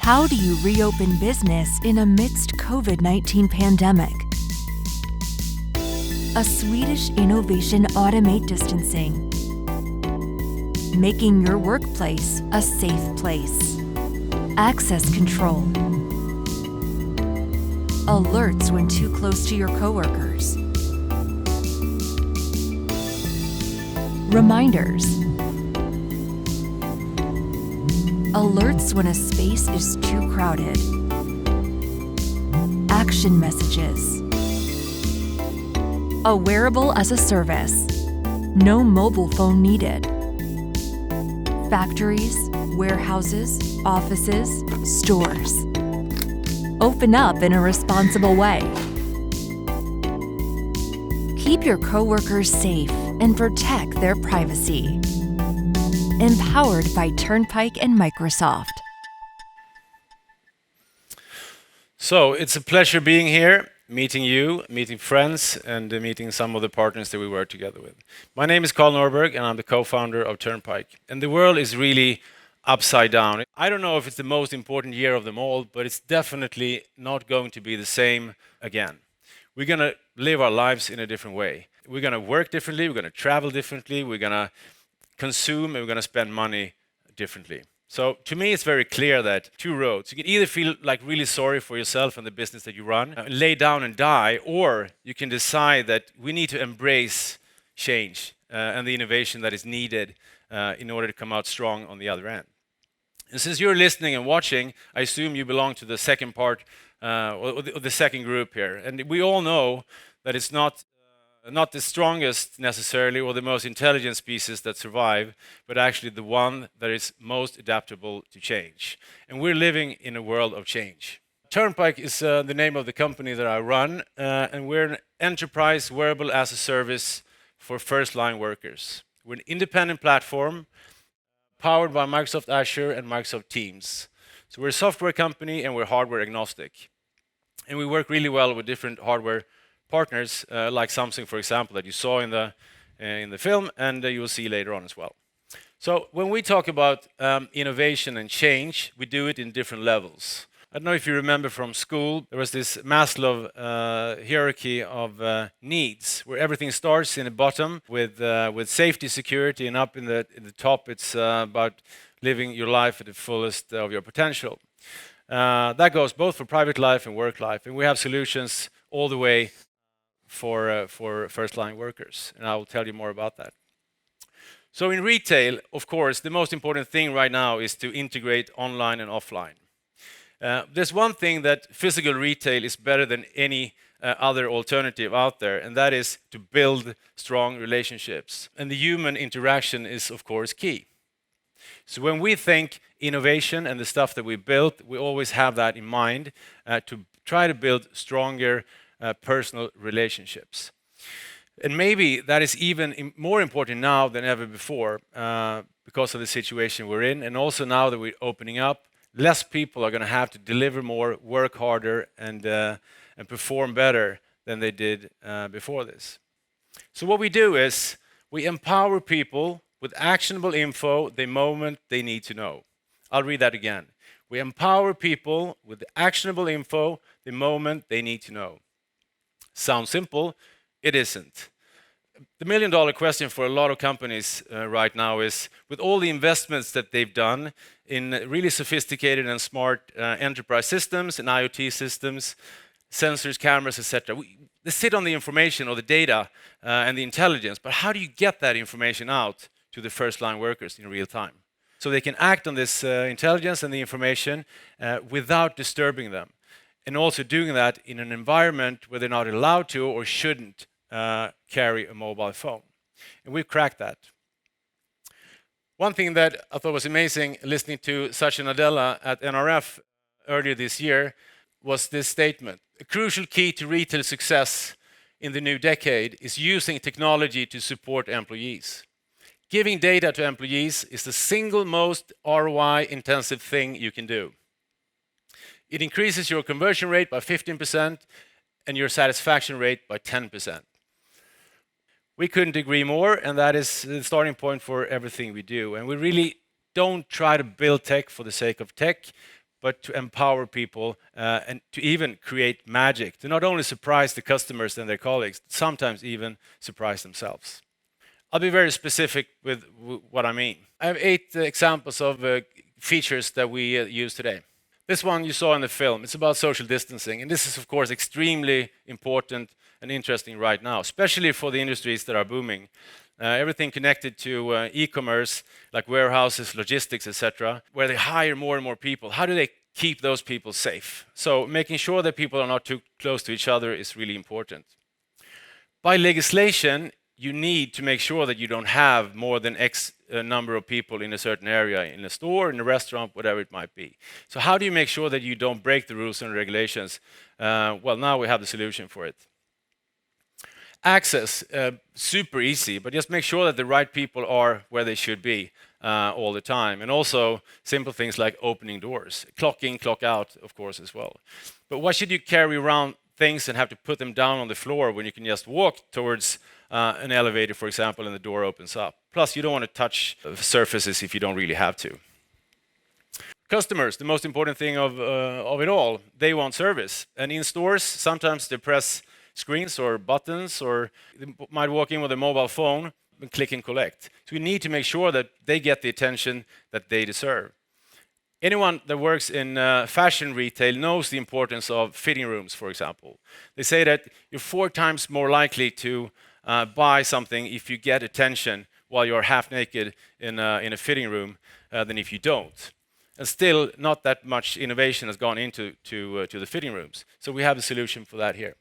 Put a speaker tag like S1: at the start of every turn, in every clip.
S1: How do you reopen business in amidst COVID-19 pandemic? A Swedish innovation automate distancing, making your workplace a safe place. Access control. Alerts when too close to your coworkers. Reminders. Alerts when a space is too crowded. Action messages. A wearable as a service. No mobile phone needed. Factories, warehouses, offices, stores. Open up in a responsible way. Keep your coworkers safe and protect their privacy. Empowered by Turnpike and Microsoft.
S2: So it's a pleasure being here, meeting you, meeting friends, and meeting some of the partners that we work together with. My name is Carl Norberg, and I'm the co-founder of Turnpike. And the world is really upside down. I don't know if it's the most important year of them all, but it's definitely not going to be the same again. We're going to live our lives in a different way. We're going to work differently, we're going to travel differently, we're going to consume, and we're going to spend money differently. So to me, it's very clear that two roads. You can either feel like really sorry for yourself and the business that you run, lay down and die, or you can decide that we need to embrace change and the innovation that is needed in order to come out strong on the other end. And since you're listening and watching, I assume you belong to the second part, or the second group here. And we all know that it's not the strongest necessarily or the most intelligent species that survive, but actually the one that is most adaptable to change. And we're living in a world of change. Turnpike is the name of the company that I run, and we're an enterprise wearable as a service for first-line workers. We're an independent platform powered by Microsoft Azure and Microsoft Teams. So we're a software company and we're hardware agnostic. And we work really well with different hardware partners, like Samsung, for example, that you saw in the film, and you will see later on as well. So when we talk about innovation and change, we do it in different levels. I don't know if you remember from school, there was this Maslow hierarchy of needs, where everything starts in the bottom with safety, security, and up in the top, it's about living your life at the fullest of your potential. That goes both for private life and work life, and we have solutions all the way for first-line workers, and I will tell you more about that. So in retail, of course, the most important thing right now is to integrate online and offline. There's one thing that physical retail is better than any other alternative out there, and that is to build strong relationships. And the human interaction is, of course, key. So when we think innovation and the stuff that we built, we always have that in mind to try to build stronger personal relationships. And maybe that is even more important now than ever before because of the situation we're in, and also now that we're opening up, less people are going to have to deliver more, work harder, and perform better than they did before this. So what we do is we empower people with actionable info the moment they need to know. I'll read that again. We empower people with actionable info the moment they need to know. Sounds simple, it isn't. The million-dollar question for a lot of companies right now is, with all the investments that they've done in really sophisticated and smart enterprise systems and IoT systems, sensors, cameras, etc., they sit on the information or the data and the intelligence, but how do you get that information out to the first-line workers in real time? So they can act on this intelligence and the information without disturbing them. And also doing that in an environment where they're not allowed to or shouldn't carry a mobile phone. And we've cracked that. One thing that I thought was amazing listening to Satya Nadella at NRF earlier this year was this statement. A crucial key to retail success in the new decade is using technology to support employees. Giving data to employees is the single most ROI intensive thing you can do. It increases your conversion rate by 15% and your satisfaction rate by 10%. We couldn't agree more, and that is the starting point for everything we do. And we really don't try to build tech for the sake of tech, but to empower people and to even create magic, to not only surprise the customers and their colleagues, sometimes even surprise themselves. I'll be very specific with what I mean. I have 8 examples of features that we use today. This one you saw in the film. It's about social distancing, and this is, of course, extremely important and interesting right now, especially for the industries that are booming. Everything connected to e-commerce, like warehouses, logistics, etc., where they hire more and more people. How do they keep those people safe? So making sure that people are not too close to each other is really important. By legislation, you need to make sure that you don't have more than X number of people in a certain area, in a store, in a restaurant, whatever it might be. So how do you make sure that you don't break the rules and regulations? Well, now we have the solution for it. Access, super easy, but just make sure that the right people are where they should be all the time. And also simple things like opening doors. Clock in, clock out, of course, as well. But why should you carry around things and have to put them down on the floor when you can just walk towards an elevator, for example, and the door opens up? Plus, you don't want to touch surfaces if you don't really have to. Customers, the most important thing of it all, they want service. And in stores, sometimes they press screens or buttons, or they might walk in with a mobile phone and click and collect. So we need to make sure that they get the attention that they deserve. Anyone that works in fashion retail knows the importance of fitting rooms, for example. They say that you're 4 times more likely to buy something if you get attention while you're half naked in a fitting room than if you don't. And still, not that much innovation has gone into the fitting rooms. So we have a solution for that here.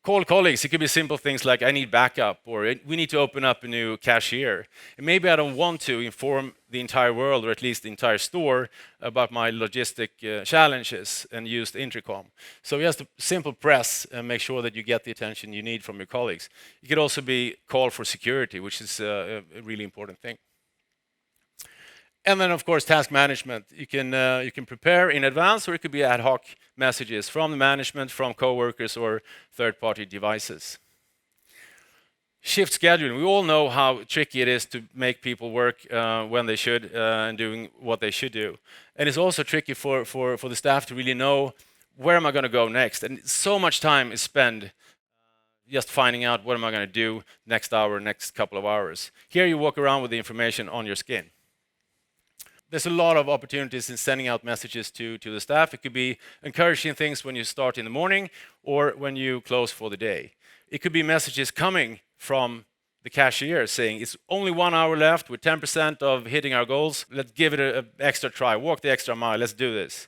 S2: Call colleagues. It could be simple things like I need backup, or we need to open up a new cashier. And maybe I don't want to inform the entire world, or at least the entire store, about my logistic challenges and use the intercom. So just a simple press and make sure that you get the attention you need from your colleagues. It could also be call for security, which is a really important thing. And then, of course, task management. You can prepare in advance, or it could be ad hoc messages from the management, from coworkers, or third-party devices. Shift scheduling. We all know how tricky it is to make people work when they should and doing what they should do. And it's also tricky for the staff to really know, where am I going to go next? And so much time is spent just finding out what am I going to do next hour, next couple of hours. Here you walk around with the information on your skin. There's a lot of opportunities in sending out messages to the staff. It could be encouraging things when you start in the morning or when you close for the day. It could be messages coming from the cashier saying, it's only 1 hour left, we're 10% of hitting our goals, let's give it an extra try, walk the extra mile, let's do this.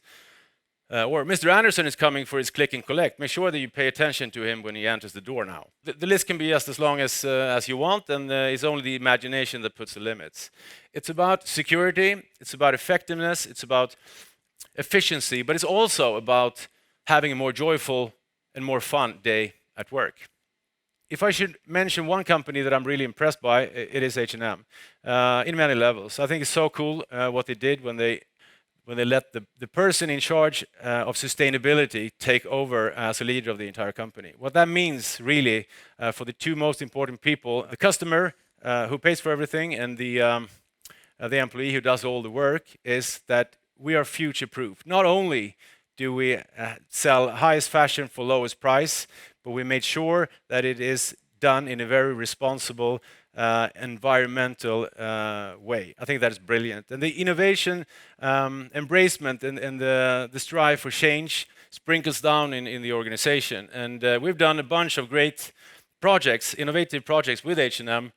S2: Or Mr. Anderson is coming for his click and collect. Make sure that you pay attention to him when he enters the door now. The list can be just as long as you want, and it's only the imagination that puts the limits. It's about security, it's about effectiveness, it's about efficiency, but it's also about having a more joyful and more fun day at work. If I should mention one company that I'm really impressed by, it is H&M, in many levels. I think it's so cool what they did when they let the person in charge of sustainability take over as a leader of the entire company. What that means really for the 2 most important people, the customer who pays for everything and the employee who does all the work, is that we are future-proof. Not only do we sell highest fashion for lowest price, but we made sure that it is done in a very responsible environmental way. I think that is brilliant. And the innovation, embracement, and the strive for change sprinkles down in the organization. And we've done a bunch of great projects, innovative projects with H&M,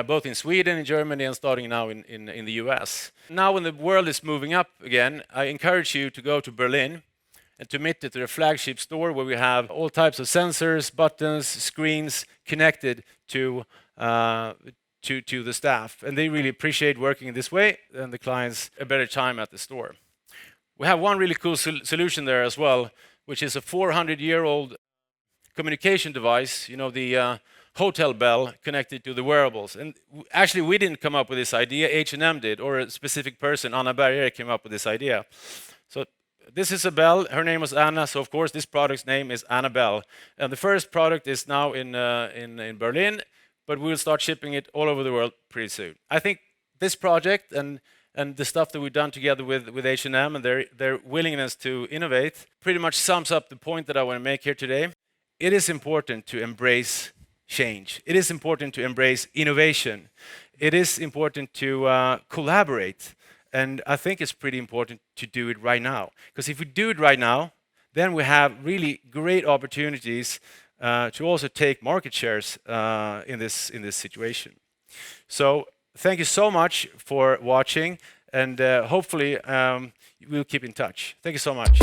S2: both in Sweden, in Germany, and starting now in the US. Now when the world is moving up again, I encourage you to go to Berlin and to meet at their flagship store, where we have all types of sensors, buttons, screens connected to the staff. And they really appreciate working in this way, and the clients a better time at the store. We have one really cool solution there as well, which is a 400-year-old communication device, the hotel bell connected to the wearables. And actually, we didn't come up with this idea, H&M did, or a specific person, Anna Berger, came up with this idea. So this is a bell. Her name was Anna, so of course this product's name is Annabelle. And the first product is now in Berlin, but we'll start shipping it all over the world pretty soon. I think this project and and the stuff that we've done together with H&M and their willingness to innovate pretty much sums up the point that I want to make here today. It is important to embrace change. It is important to embrace innovation. It is important to collaborate. And I think it's pretty important to do it right now. Because if we do it right now, then we have really great opportunities to also take market shares in this situation. So thank you so much for watching, and hopefully we'll keep in touch. Thank you so much.